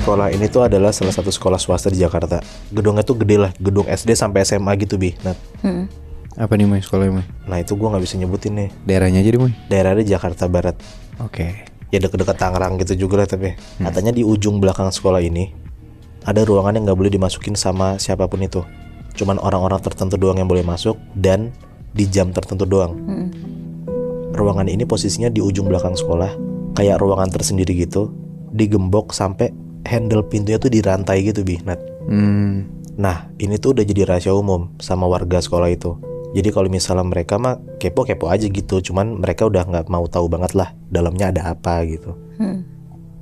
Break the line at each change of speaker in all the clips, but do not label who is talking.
Sekolah ini tuh adalah salah satu sekolah swasta di Jakarta. Gedungnya tuh gede lah, gedung SD sampai SMA gitu Bi. Nah,
Apa nih Moy sekolahnya Moy?
nah itu gue nggak bisa nyebutin nih.
Daerahnya aja deh Moy.
Daerahnya Jakarta Barat.
Oke.
Ya deket-deket Tangerang gitu juga lah tapi. Katanya di ujung belakang sekolah ini ada ruangan yang nggak boleh dimasukin sama siapapun itu. Cuman orang-orang tertentu doang yang boleh masuk dan di jam tertentu doang. Ruangan ini posisinya di ujung belakang sekolah, kayak ruangan tersendiri gitu, digembok sampai handle pintunya tuh dirantai gitu Bi. Nah ini tuh udah jadi rahasia umum sama warga sekolah itu. Jadi kalau misalnya mereka mah kepo-kepo aja gitu, cuman mereka udah nggak mau tahu banget lah dalamnya ada apa gitu.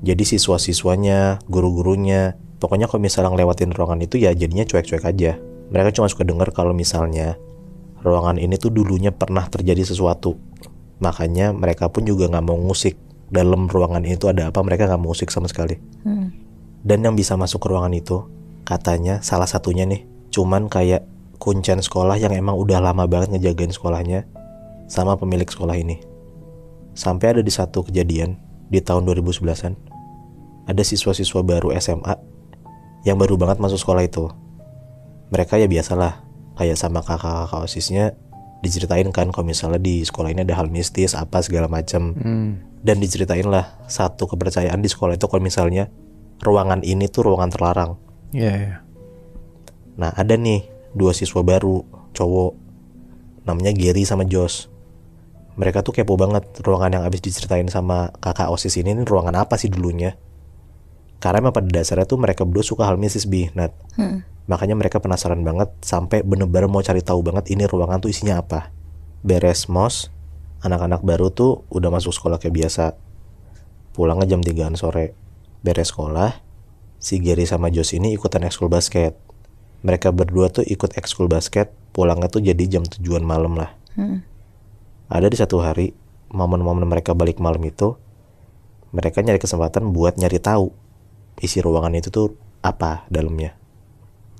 Jadi siswa-siswanya, guru-gurunya, pokoknya kalau misalnya ngelewatin ruangan itu ya jadinya cuek-cuek aja. Mereka cuma suka denger kalau misalnya ruangan ini tuh dulunya pernah terjadi sesuatu. Makanya mereka pun juga nggak mau ngusik dalam ruangan itu ada apa, mereka nggak mau ngusik sama sekali. Dan yang bisa masuk ke ruangan itu katanya salah satunya nih cuman kayak kuncen sekolah yang emang udah lama banget ngejagain sekolahnya sama pemilik sekolah ini. Sampai ada di satu kejadian di tahun 2011an ada siswa-siswa baru SMA yang baru banget masuk sekolah itu. Mereka ya biasalah kayak sama kakak-kakak OSISnya diceritain kan kalau misalnya di sekolah ini ada hal mistis apa segala macam. Dan diceritain lah satu kepercayaan di sekolah itu kalau misalnya ruangan ini tuh ruangan terlarang.
Iya.
Nah ada nih dua siswa baru cowok namanya Gary sama Josh. Mereka tuh kepo banget ruangan yang abis diceritain sama kakak OSIS ini ruangan apa sih dulunya. Karena emang pada dasarnya tuh mereka berdua suka hal mistis Bi. Makanya mereka penasaran banget sampai bener-bener mau cari tahu banget ini ruangan tuh isinya apa. Beres mos, anak-anak baru tuh udah masuk sekolah kayak biasa. Pulangnya jam 3-an sore. Beres sekolah, si Gary sama Josh ini ikutan ekskul basket. Mereka berdua tuh ikut ekskul basket, pulangnya tuh jadi jam 7-an malam lah. Ada di satu hari, momen-momen mereka balik malam itu, mereka nyari kesempatan buat nyari tahu isi ruangan itu tuh apa dalamnya.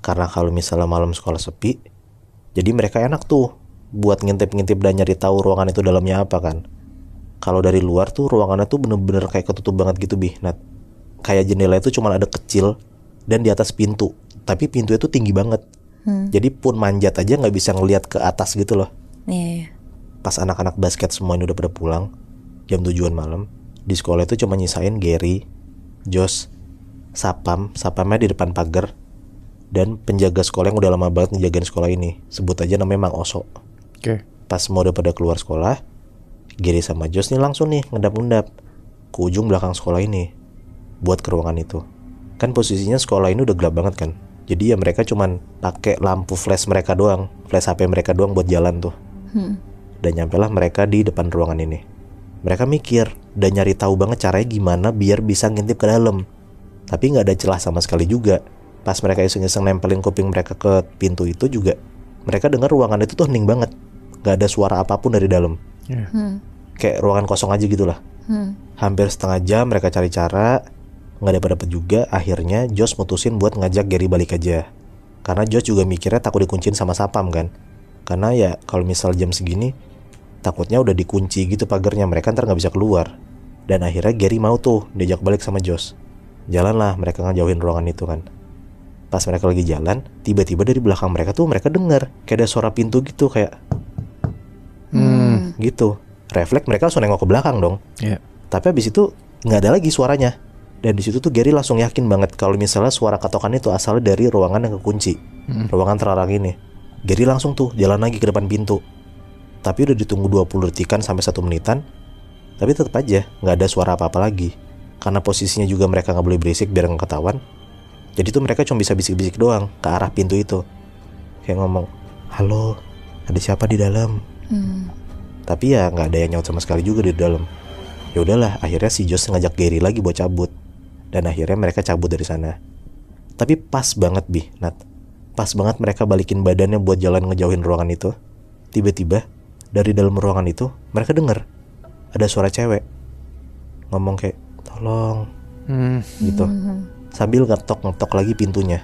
Karena kalau misalnya malam sekolah sepi, jadi mereka enak tuh buat ngintip-ngintip dan nyari tahu ruangan itu dalamnya apa kan. Kalau dari luar tuh ruangannya tuh bener-bener kayak ketutup banget gitu Bi. Nah, kayak jendela itu cuma ada kecil dan di atas pintu. Tapi pintu itu tinggi banget. Jadi pun manjat aja nggak bisa ngelihat ke atas gitu loh.
Iya.
Pas anak-anak basket semuanya udah pada pulang jam 7-an malam, di sekolah itu cuma nyisain Gary, Josh, Sapamnya di depan pagar, dan penjaga sekolah yang udah lama banget ngejagain sekolah ini. Sebut aja namanya Mang Oso.
Oke.
Pas semua udah pada keluar sekolah, Gary sama Josh nih langsung nih ngendap-ngendap ke ujung belakang sekolah ini buat ke ruangan itu. Kan posisinya sekolah ini udah gelap banget kan. Jadi ya mereka cuman pakai lampu flash mereka doang, flash HP mereka doang buat jalan tuh. Dan nyampelah mereka di depan ruangan ini. Mereka mikir dan nyari tahu banget caranya gimana biar bisa ngintip ke dalam. Tapi nggak ada celah sama sekali juga. Pas mereka iseng-iseng nempelin kuping mereka ke pintu itu juga, mereka dengar ruangan itu tuh hening banget, nggak ada suara apapun dari dalam. Kayak ruangan kosong aja gitulah. Hampir setengah jam mereka cari cara, nggak dapet juga. Akhirnya Josh mutusin buat ngajak Gary balik aja. Karena Josh juga mikirnya takut dikunciin sama Sapam kan. Karena ya kalau misal jam segini takutnya udah dikunci gitu pagarnya, mereka ntar nggak bisa keluar. Dan akhirnya Gary mau tuh diajak balik sama Josh. Jalanlah mereka ngejauhin ruangan itu kan. Pas mereka lagi jalan, tiba-tiba dari belakang mereka tuh mereka dengar kayak ada suara pintu gitu kayak gitu. Refleks mereka langsung nengok ke belakang dong. Tapi abis itu nggak ada lagi suaranya. Dan di situ tuh Gary langsung yakin banget kalau misalnya suara katokan itu asalnya dari ruangan yang kekunci, ruangan terlarang ini. Gary langsung tuh jalan lagi ke depan pintu. Tapi udah ditunggu 20 detikan sampai 1 menitan, tapi tetap aja nggak ada suara apa-apa lagi. Karena posisinya juga mereka nggak boleh berisik biar nggak ketahuan. Jadi tuh mereka cuma bisa bisik-bisik doang ke arah pintu itu, kayak ngomong, halo, ada siapa di dalam? Tapi ya nggak ada yang nyaut sama sekali juga di dalam. Ya udahlah, akhirnya si Josh ngajak Gary lagi buat cabut. Dan akhirnya mereka cabut dari sana. Tapi pas banget Bi, Nat. Pas banget mereka balikin badannya buat jalan ngejauhin ruangan itu. Tiba-tiba dari dalam ruangan itu mereka dengar ada suara cewek ngomong kayak tolong gitu. Sambil ngetok lagi pintunya.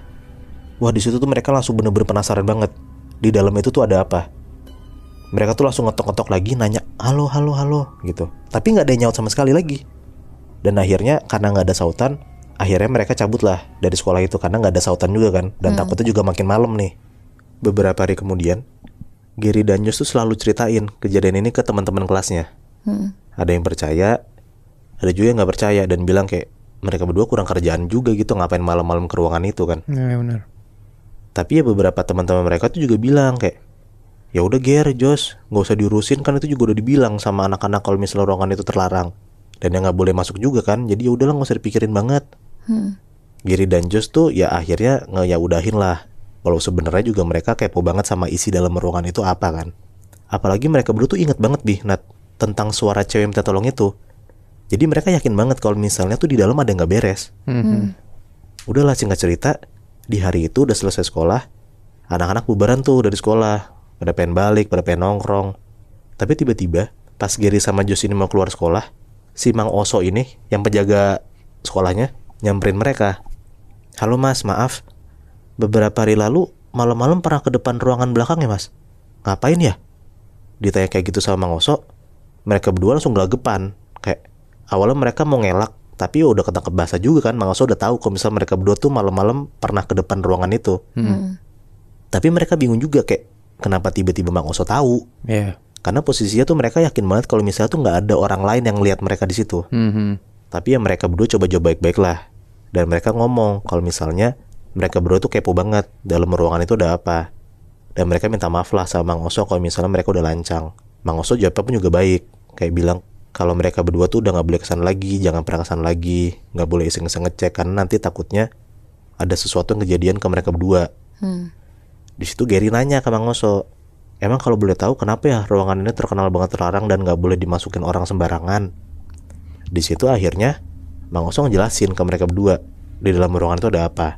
Wah di situ tuh mereka langsung bener-bener penasaran banget. Di dalam itu tuh ada apa. Mereka tuh langsung ngetok lagi nanya halo gitu. Tapi nggak ada yang nyaut sama sekali lagi. Dan akhirnya karena nggak ada sautan, akhirnya mereka cabut lah dari sekolah itu karena nggak ada sautan juga kan, dan takutnya juga makin malam nih. Beberapa hari kemudian, Gary dan Josh tuh selalu ceritain kejadian ini ke teman-teman kelasnya. Ada yang percaya, ada juga yang nggak percaya dan bilang kayak mereka berdua kurang kerjaan juga gitu, ngapain malam-malam ke ruangan itu kan.
Iya benar.
Tapi ya beberapa teman-teman mereka tuh juga bilang kayak, ya udah Ger, Josh, nggak usah diurusin kan, itu juga udah dibilang sama anak-anak kalau misalnya ruangan itu terlarang dan yang nggak boleh masuk juga kan, jadi ya udahlah nggak usah dipikirin banget. Gary dan Josh tuh ya akhirnya ya udahin lah. Kalau sebenarnya juga mereka kepo banget sama isi dalam ruangan itu apa kan. Apalagi mereka berdua tuh inget banget Nat, tentang suara cewek minta tolong itu. Jadi mereka yakin banget kalau misalnya tuh di dalam ada yang nggak beres. Udahlah singkat cerita, di hari itu udah selesai sekolah, anak-anak bubaran tuh dari sekolah, pada pengen balik, pada pengen nongkrong. Tapi tiba-tiba pas Gary sama Josh ini mau keluar sekolah, si Mang Oso ini yang penjaga sekolahnya nyamperin mereka. Halo mas, maaf, beberapa hari lalu malam-malam pernah ke depan ruangan belakang ya mas? Ngapain ya? Ditanya kayak gitu sama Mang Oso, mereka berdua langsung gelagapan. Kayak awalnya mereka mau ngelak, tapi udah ketangkep bahasa juga kan. Mang Oso udah tahu kalau misalnya mereka berdua tuh malam-malam pernah ke depan ruangan itu. Tapi mereka bingung juga kayak kenapa tiba-tiba Mang Oso tahu.
Iya.
Karena posisinya tuh mereka yakin banget kalau misalnya tuh nggak ada orang lain yang lihat mereka di situ. Tapi ya mereka berdua coba-coba baik-baik lah. Dan mereka ngomong kalau misalnya mereka berdua tuh kepo banget dalam ruangan itu ada apa. Dan mereka minta maaf lah sama Mang Oso kalau misalnya mereka udah lancang. Mang Oso jawabnya pun juga baik, kayak bilang kalau mereka berdua tuh udah nggak boleh kesana lagi, jangan pernah kesana lagi, nggak boleh iseng-iseng ngecek karena nanti takutnya ada sesuatu yang kejadian ke mereka berdua. Di situ Gary nanya ke Mang Oso, emang kalau boleh tahu kenapa ya ruangan ini terkenal banget terlarang dan nggak boleh dimasukin orang sembarangan? Di situ akhirnya Mang Oso ngejelasin ke mereka berdua di dalam ruangan itu ada apa.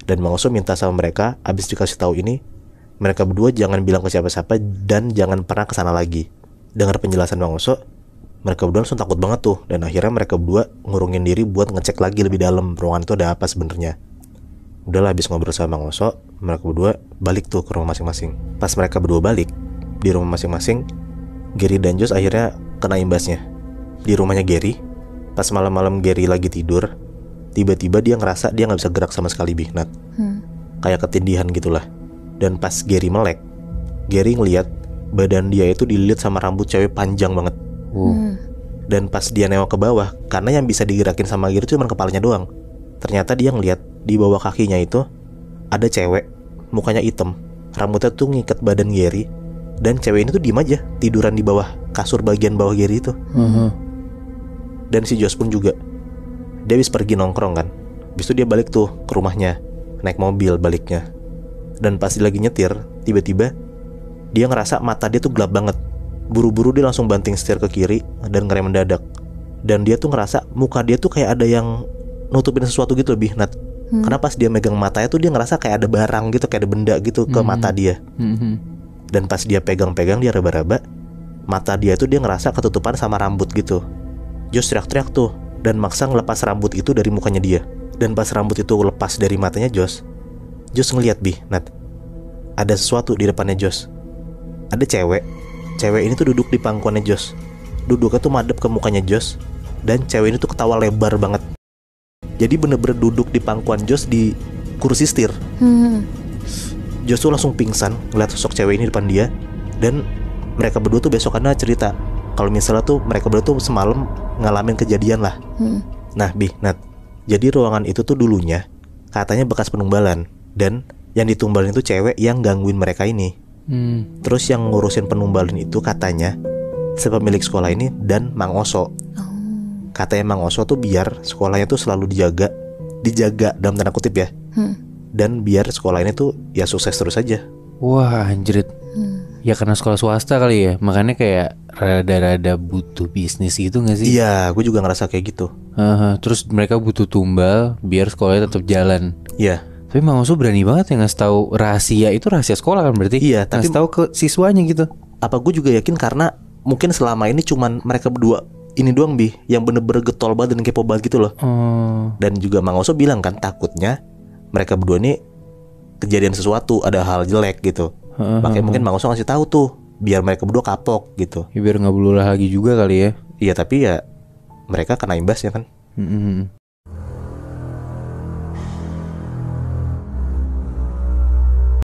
Dan Mang Oso minta sama mereka, abis dikasih tahu ini, mereka berdua jangan bilang ke siapa-siapa dan jangan pernah kesana lagi. Dengar penjelasan Mang Oso, mereka berdua langsung takut banget tuh. Dan akhirnya mereka berdua ngurungin diri buat ngecek lagi lebih dalam ruangan itu ada apa sebenarnya. Udahlah habis ngobrol sama Mang Oso, mereka berdua balik tuh ke rumah masing-masing. Pas mereka berdua balik di rumah masing-masing, Gary dan Josh akhirnya kena imbasnya. Di rumahnya Gary, pas malam-malam Gary lagi tidur, tiba-tiba dia ngerasa dia gak bisa gerak sama sekali Nat. Kayak ketindihan gitulah. Dan pas Gary melek, Gary ngeliat badan dia itu dililit sama rambut cewek panjang banget. Dan pas dia nengok ke bawah, karena yang bisa digerakin sama Gary cuma kepalanya doang, ternyata dia ngeliat di bawah kakinya itu ada cewek, mukanya hitam, rambutnya tuh ngikat badan Gary. Dan cewek ini tuh diem aja tiduran di bawah kasur bagian bawah Gary itu. Dan si Josh pun juga, dia habis pergi nongkrong kan, habis itu dia balik tuh ke rumahnya, naik mobil baliknya. Dan pas dia lagi nyetir, tiba-tiba dia ngerasa mata dia tuh gelap banget. Buru-buru dia langsung banting setir ke kiri dan ngerem mendadak. Dan dia tuh ngerasa muka dia tuh kayak ada yang nutupin sesuatu gitu lebih Nat. Karena pas dia megang matanya tuh dia ngerasa kayak ada barang gitu, kayak ada benda gitu ke mata dia. Dan pas dia pegang-pegang, dia raba-raba, mata dia tuh dia ngerasa ketutupan sama rambut gitu. Josh teriak-teriak tuh dan maksa ngelepas rambut itu dari mukanya dia. Dan pas rambut itu lepas dari matanya Josh ngeliat Nat, ada sesuatu di depannya Josh. Ada cewek ini tuh duduk di pangkuannya Josh. Duduknya tuh madep ke mukanya Josh. Dan cewek ini tuh ketawa lebar banget. Jadi bener-bener duduk di pangkuan Josh di kursi setir. Josh tuh langsung pingsan ngeliat sosok cewek ini depan dia. Dan mereka berdua tuh besokannya cerita kalau misalnya tuh mereka berdua tuh semalam ngalamin kejadian lah. Nah Nat, jadi ruangan itu tuh dulunya katanya bekas penumbalan. Dan yang ditumbalin itu cewek yang gangguin mereka ini. Terus yang ngurusin penumbalin itu katanya si pemilik sekolah ini dan Mang Oso. Katanya Mang Oso tuh biar sekolahnya tuh selalu dijaga dalam tanda kutip ya. Dan biar sekolah ini tuh ya sukses terus aja.
Wah anjrit. Ya karena sekolah swasta kali ya, makanya kayak rada-rada butuh bisnis gitu gak sih?
Iya, gue juga ngerasa kayak gitu.
Terus mereka butuh tumbal biar sekolahnya tetap jalan.
Iya.
Tapi Mang Oso berani banget ya ngasih tahu rahasia, itu rahasia sekolah kan berarti?
Iya, tapi
ngasih tahu ke siswanya gitu.
Apa gue juga yakin karena mungkin selama ini cuman mereka berdua ini doang yang bener-bener getol banget dan kepo banget gitu loh. Dan juga Mang Oso bilang kan takutnya mereka berdua ini kejadian sesuatu, ada hal jelek gitu. Makanya mungkin Mang Oso ngasih tahu tuh biar mereka berdua kapok gitu.
Ya, biar nggak belulah lagi juga kali ya.
Iya, tapi ya mereka kena imbas ya kan.